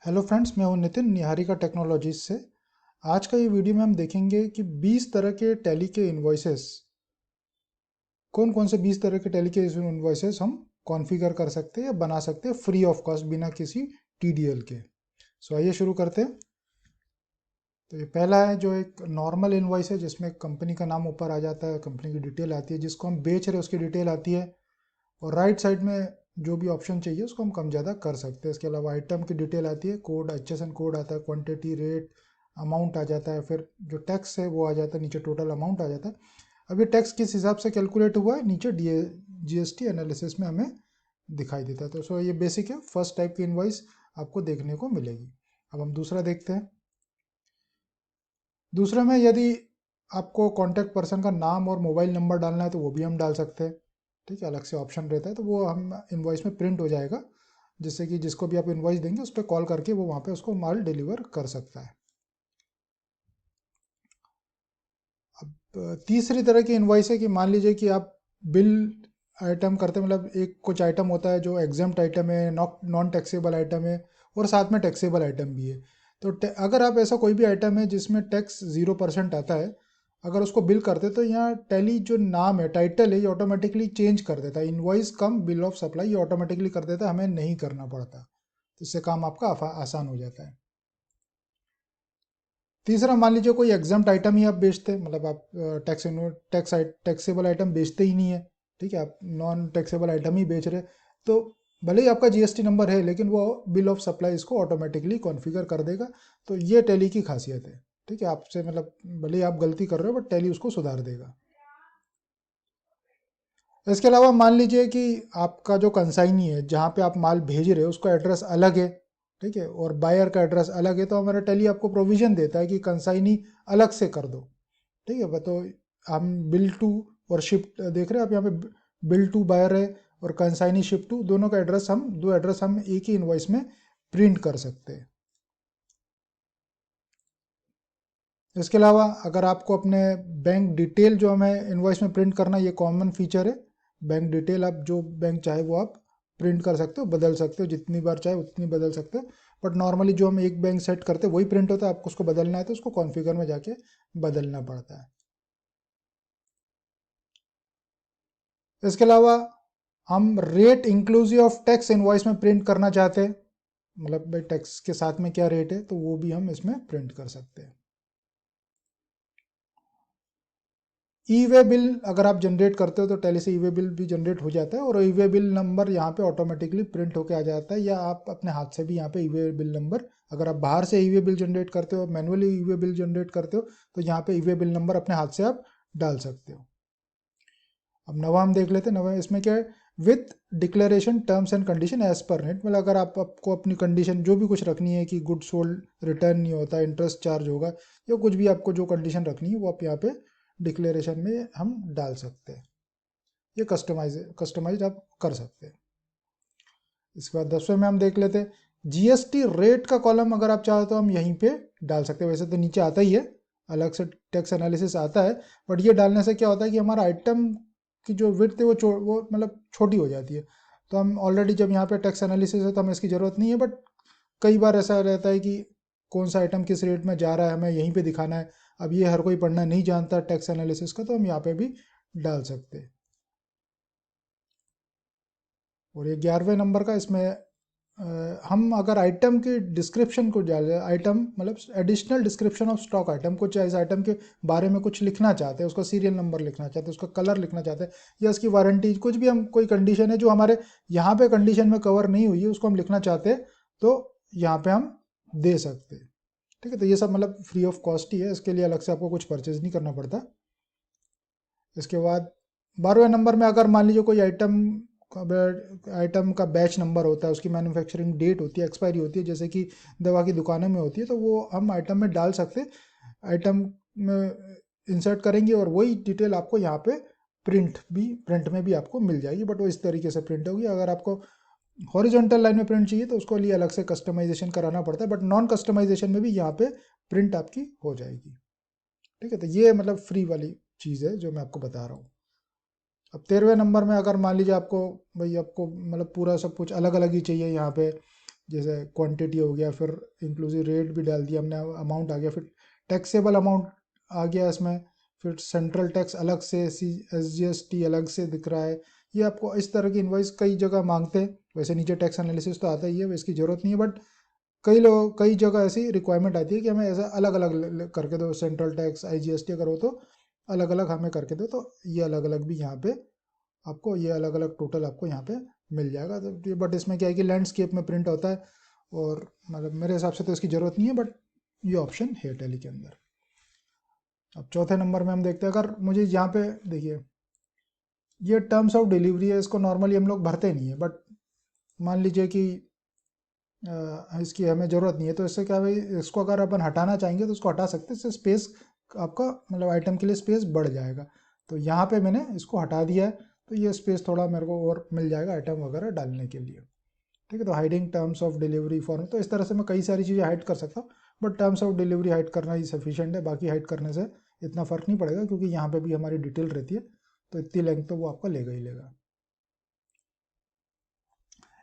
Hello friends, मैं हूं Nitin Niharika technologies से। आज का ये वीडियो में हम देखेंगे कि 20 तरह के टैली के इन्वॉइसेस, कौन कौन से 20 तरह के टैली के इन्वॉइसेस हम कॉन्फ़िगर कर सकते हैं या बना सकते हैं फ्री ऑफ कॉस्ट, बिना किसी टीडीएल के। सो आइए शुरू करते हैं। तो ये पहला है जो एक नॉर्मल इन्वॉइस है, जिसमें कंपनी का नाम ऊपर आ जाता है, कंपनी की डिटेल आती है, जिसको हम बेच रहे हैं उसकी डिटेल आती है, और राइट साइड में जो भी ऑप्शन चाहिए उसको हम कम ज़्यादा कर सकते हैं। इसके अलावा आइटम की डिटेल आती है, कोड HSN कोड आता है, क्वांटिटी, रेट, अमाउंट आ जाता है, फिर जो टैक्स है वो आ जाता है, नीचे टोटल अमाउंट आ जाता है। अब ये टैक्स किस हिसाब से कैलकुलेट हुआ है नीचे GST एनालिसिस में हमें दिखाई देता है। तो सो ये बेसिक है, फर्स्ट टाइप की इन्वाइस आपको देखने को मिलेगी। अब हम दूसरा देखते हैं। दूसरे में यदि आपको कॉन्टैक्ट पर्सन का नाम और मोबाइल नंबर डालना है तो वो भी हम डाल सकते हैं। ठीक है, अलग से ऑप्शन रहता है, तो वो हम इन्वॉइस में प्रिंट हो जाएगा, जिससे कि जिसको भी आप इन्वॉइस देंगे उस पर कॉल करके वो वहाँ पे उसको माल डिलीवर कर सकता है। अब तीसरी तरह की इन्वॉइस है कि मान लीजिए कि आप बिल आइटम करते हैं, मतलब एक कुछ आइटम होता है जो एग्जाम्प्ट आइटम है, नॉन टैक्सेबल आइटम है, और साथ में टैक्सेबल आइटम भी है। तो अगर आप ऐसा कोई भी आइटम है जिसमें टैक्स 0% आता है, अगर उसको बिल करते तो यहाँ टैली जो नाम है, टाइटल है, ये ऑटोमेटिकली चेंज कर देता है। Invoice come bill of supply ये ऑटोमेटिकली कर देता है, हमें नहीं करना पड़ता। तो इससे काम आपका आसान हो जाता है। तीसरा, मान लीजिए कोई एग्जाम्प्ट आइटम ही आप बेचते हैं, मतलब आप टैक्सेबल आइटम बेचते ही नहीं है। ठीक है, आप नॉन टैक्सेबल आइटम ही बेच रहे, तो भले ही आपका GST नंबर है, लेकिन वो बिल ऑफ सप्लाई इसको ऑटोमेटिकली कॉन्फ़िगर कर देगा। तो ये टैली की खासियत है। ठीक है, आपसे मतलब भले ही आप गलती कर रहे हो, बट टैली उसको सुधार देगा। इसके अलावा मान लीजिए कि आपका जो कंसाइनी है, जहाँ पे आप माल भेज रहे हो, उसका एड्रेस अलग है। ठीक है, और बायर का एड्रेस अलग है, तो हमारा टेली आपको प्रोविजन देता है कि कंसाइनी अलग से कर दो। ठीक है, तो हम बिल टू और शिफ्ट देख रहे हैं, आप यहाँ पे बिल टू बायर है और कंसाइनी शिफ्ट टू, दोनों का एड्रेस हम दो एड्रेस हम एक ही इन्वॉइस में प्रिंट कर सकते हैं। इसके अलावा अगर आपको अपने बैंक डिटेल जो हमें इनवॉइस में प्रिंट करना, ये कॉमन फीचर है। बैंक डिटेल आप जो बैंक चाहे वो आप प्रिंट कर सकते हो, बदल सकते हो, जितनी बार चाहे उतनी बदल सकते हो। बट नॉर्मली जो हम एक बैंक सेट करते हैं वही प्रिंट होता है। आपको उसको बदलना है तो उसको कॉन्फ़िगर में जाके बदलना पड़ता है। इसके अलावा हम rate inclusive of tax invoice में प्रिंट करना चाहते हैं, मतलब भाई टैक्स के साथ में क्या रेट है, तो वो भी हम इसमें प्रिंट कर सकते हैं। ई वे बिल अगर आप जनरेट करते हो तो टैली से ई वे बिल भी जनरेट हो जाता है, और ई वे बिल नंबर यहाँ पे ऑटोमेटिकली प्रिंट होके आ जाता है, या आप अपने हाथ से भी यहाँ पे ई वे बिल नंबर, अगर आप बाहर से ई वे बिल जनरेट करते हो, मैनुअली ई वे बिल जनरेट करते हो, तो यहाँ पे ई वे बिल नंबर अपने हाथ से आप डाल सकते हो। अब नवा हम देख लेते हैं। नवा इसमें क्या है, with declaration terms and condition as per net, मतलब अगर आपको अपनी कंडीशन जो भी कुछ रखनी है कि गुड सोल्ड रिटर्न नहीं होता, इंटरेस्ट चार्ज होगा, या कुछ भी आपको जो कंडीशन रखनी है वो आप यहाँ पे डिक्लेरेशन में हम डाल सकते हैं। ये कस्टमाइज आप कर सकते हैं। इसके बाद 10वें में हम देख लेते हैं, GST रेट का कॉलम अगर आप चाहो तो हम यहीं पे डाल सकते हैं। वैसे तो नीचे आता ही है, अलग से टैक्स एनालिसिस आता है, बट ये डालने से क्या होता है कि हमारा आइटम की जो विड्थ है वो मतलब छोटी हो जाती है। तो हम ऑलरेडी जब यहाँ पे टैक्स एनालिसिस है तो हमें इसकी ज़रूरत नहीं है, बट कई बार ऐसा रहता है कि कौन सा आइटम किस रेट में जा रहा है हमें यहीं पे दिखाना है। अब ये हर कोई पढ़ना नहीं जानता टैक्स एनालिसिस का, तो हम यहाँ पे भी डाल सकते हैं। और ये 11वें नंबर का, इसमें हम अगर आइटम के डिस्क्रिप्शन को डालें, आइटम मतलब additional description of stock item, कुछ इस आइटम के बारे में कुछ लिखना चाहते हैं, उसका सीरियल नंबर लिखना चाहते हैं, उसका कलर लिखना चाहते हैं, या उसकी वारंटी, कुछ भी हम कोई कंडीशन है जो हमारे यहाँ पे कंडीशन में कवर नहीं हुई है उसको हम लिखना चाहते हैं, तो यहाँ पे हम दे सकते हैं। ठीक है, तो ये सब मतलब फ्री ऑफ कॉस्ट ही है, इसके लिए अलग से आपको कुछ परचेज नहीं करना पड़ता। इसके बाद 12वें नंबर में अगर मान लीजिए कोई आइटम का बैच नंबर होता है, उसकी मैन्युफैक्चरिंग डेट होती है, एक्सपायरी होती है, जैसे कि दवा की दुकानों में होती है, तो वो हम आइटम में डाल सकते हैं। आइटम में इंसर्ट करेंगे और वही डिटेल आपको यहाँ पे प्रिंट में भी आपको मिल जाएगी, बट वो इस तरीके से प्रिंट होगी। अगर आपको हॉरिजॉन्टल लाइन में प्रिंट चाहिए तो उसको लिए अलग से कस्टमाइजेशन कराना पड़ता है, बट नॉन कस्टमाइजेशन में भी यहाँ पे प्रिंट आपकी हो जाएगी। ठीक है, तो ये मतलब फ्री वाली चीज़ है जो मैं आपको बता रहा हूँ। अब 13वें नंबर में अगर मान लीजिए आपको, भाई आपको मतलब पूरा सब कुछ अलग अलग ही चाहिए यहाँ पे, जैसे क्वांटिटी हो गया, फिर इंक्लूसिव रेट भी डाल दिया हमने, अमाउंट आ गया, फिर टैक्सेबल अमाउंट आ गया इसमें, फिर सेंट्रल टैक्स अलग से, SGST अलग से दिख रहा है। ये आपको इस तरह की इन्वाइस कई जगह मांगते हैं। वैसे नीचे टैक्स एनालिसिस तो आता ही है, इसकी ज़रूरत नहीं है, बट कई जगह ऐसी रिक्वायरमेंट आती है कि हमें ऐसा अलग अलग करके दो, सेंट्रल टैक्स, IGST अगर हो तो अलग अलग हमें करके दो। तो ये अलग अलग भी यहाँ पे आपको, ये अलग अलग टोटल आपको यहाँ पे मिल जाएगा। तो बट इसमें क्या है कि लैंडस्केप में प्रिंट होता है, और मतलब मेरे हिसाब से तो इसकी ज़रूरत नहीं है, बट ये ऑप्शन है टैली के अंदर। अब चौथे नंबर में हम देखते हैं, अगर मुझे यहाँ पे देखिए ये टर्म्स ऑफ डिलीवरी है, इसको नॉर्मली हम लोग भरते नहीं है, बट मान लीजिए कि इसकी हमें ज़रूरत नहीं है, तो इससे क्या भाई, इसको अगर अपन हटाना चाहेंगे तो उसको हटा सकते हैं, इससे स्पेस आपका मतलब आइटम के लिए स्पेस बढ़ जाएगा। तो यहाँ पे मैंने इसको हटा दिया है, तो ये स्पेस थोड़ा मेरे को और मिल जाएगा आइटम वगैरह डालने के लिए। ठीक है, तो hiding terms of delivery form, तो इस तरह से मैं कई सारी चीज़ें हाइड कर सकता हूँ, but terms of delivery hide करना ही सफिशिएंट है। बाकी हाइड करने से इतना फ़र्क नहीं पड़ेगा, क्योंकि यहाँ पे भी हमारी डिटेल रहती है, तो इतनी लेंथ तो वो आपका लेगा ही लेगा।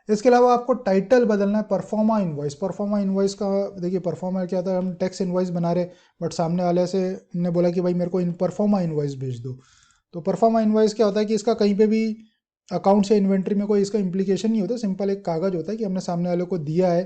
इसके अलावा आपको टाइटल बदलना है, परफॉर्मा इनवॉइस। परफॉर्मा इनवॉइस का देखिए, परफॉर्मा क्या था, हम टैक्स इनवॉइस बना रहे, बट सामने वाले से ने बोला कि भाई मेरे को इन परफॉर्मा इनवॉइस भेज दो। तो परफॉर्मा इनवॉइस क्या होता है कि इसका कहीं पे भी अकाउंट से इन्वेंट्री में कोई इसका इम्प्लीकेशन नहीं होता, सिंपल एक कागज़ होता है कि हमने सामने वाले को दिया है,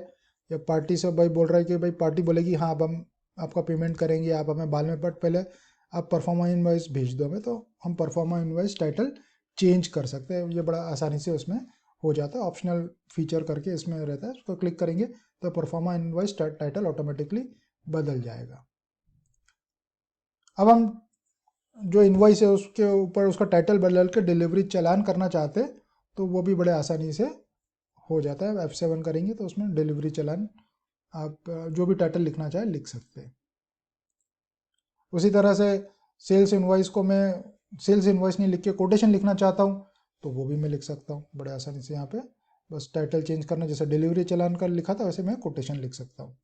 या पार्टी से भाई बोल रहा है कि भाई पार्टी बोलेगी हाँ अब हम आपका पेमेंट करेंगे, आप हमें बाद में, बट पहले आप परफॉर्मा इनवॉइस भेज दो हमें, तो हम परफॉर्मा इनवॉइस टाइटल चेंज कर सकते हैं। ये बड़ा आसानी से उसमें हो जाता है, ऑप्शनल फीचर करके इसमें रहता है, उसको क्लिक करेंगे तो परफॉर्मा इनवॉइस टाइटल ऑटोमेटिकली बदल जाएगा। अब हम जो इनवॉइस है उसके ऊपर उसका टाइटल बदल के डिलीवरी चालान करना चाहते हैं, तो वो भी बड़े आसानी से हो जाता है। F7 करेंगे तो उसमें डिलीवरी चालान आप जो भी टाइटल लिखना चाहे लिख सकते हैं। उसी तरह से सेल्स इनवॉइस को मैं सेल्स इनवॉइस नहीं लिख के कोटेशन लिखना चाहता हूँ, तो वो भी मैं लिख सकता हूँ बड़े आसानी से। यहाँ पे बस टाइटल चेंज करना, जैसे डिलीवरी चालान का लिखा था वैसे मैं कोटेशन लिख सकता हूँ।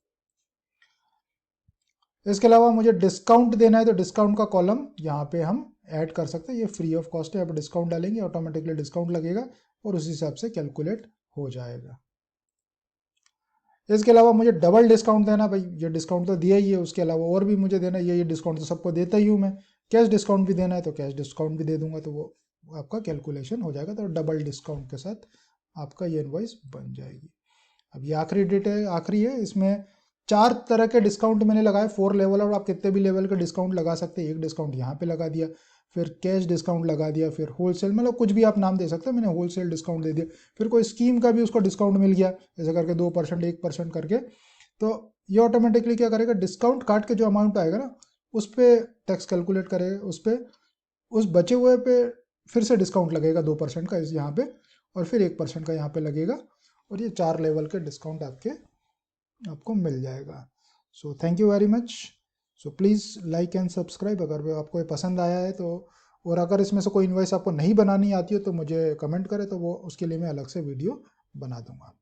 इसके अलावा मुझे डिस्काउंट देना है, तो डिस्काउंट का कॉलम यहाँ पे हम ऐड कर सकते हैं। ये फ्री ऑफ कॉस्ट है, आप डिस्काउंट डालेंगे ऑटोमेटिकली डिस्काउंट लगेगा और उस हिसाब से कैलकुलेट हो जाएगा। इसके अलावा मुझे डबल डिस्काउंट देना, भाई ये डिस्काउंट तो दिया ही है, उसके अलावा और भी मुझे देना, ये डिस्काउंट तो सबको देता ही हूँ मैं। कैश डिस्काउंट भी देना है तो कैश डिस्काउंट भी दे दूंगा, तो वो आपका कैलकुलेशन हो जाएगा। तो डबल डिस्काउंट के साथ आपका ये इनवॉइस बन जाएगी। अब ये आखिरी डेट है, आखिरी है, इसमें 4 तरह के डिस्काउंट मैंने लगाए, 4 लेवल, और आप कितने भी लेवल के डिस्काउंट लगा सकते हैं। एक डिस्काउंट यहाँ पे लगा दिया, फिर कैश डिस्काउंट लगा दिया, फिर होलसेल, मतलब कुछ भी आप नाम दे सकते हैं, मैंने होलसेल डिस्काउंट दे दिया। फिर कोई स्कीम का भी उसको डिस्काउंट मिल गया, ऐसे करके 2%, 1% करके। तो ये ऑटोमेटिकली क्या करेगा, डिस्काउंट काट के जो अमाउंट आएगा ना, उस पर टैक्स कैलकुलेट करेगा, उस पर उस बचे हुए पे फिर से डिस्काउंट लगेगा 2% का इस यहाँ पे, और फिर 1% का यहाँ पे लगेगा, और ये 4 लेवल के डिस्काउंट आपको मिल जाएगा। So thank you very much. So please like and subscribe अगर आपको ये पसंद आया है तो। और अगर इसमें से कोई इनवॉइस आपको नहीं बनानी आती है तो मुझे कमेंट करें, तो वो उसके लिए मैं अलग से वीडियो बना दूंगा।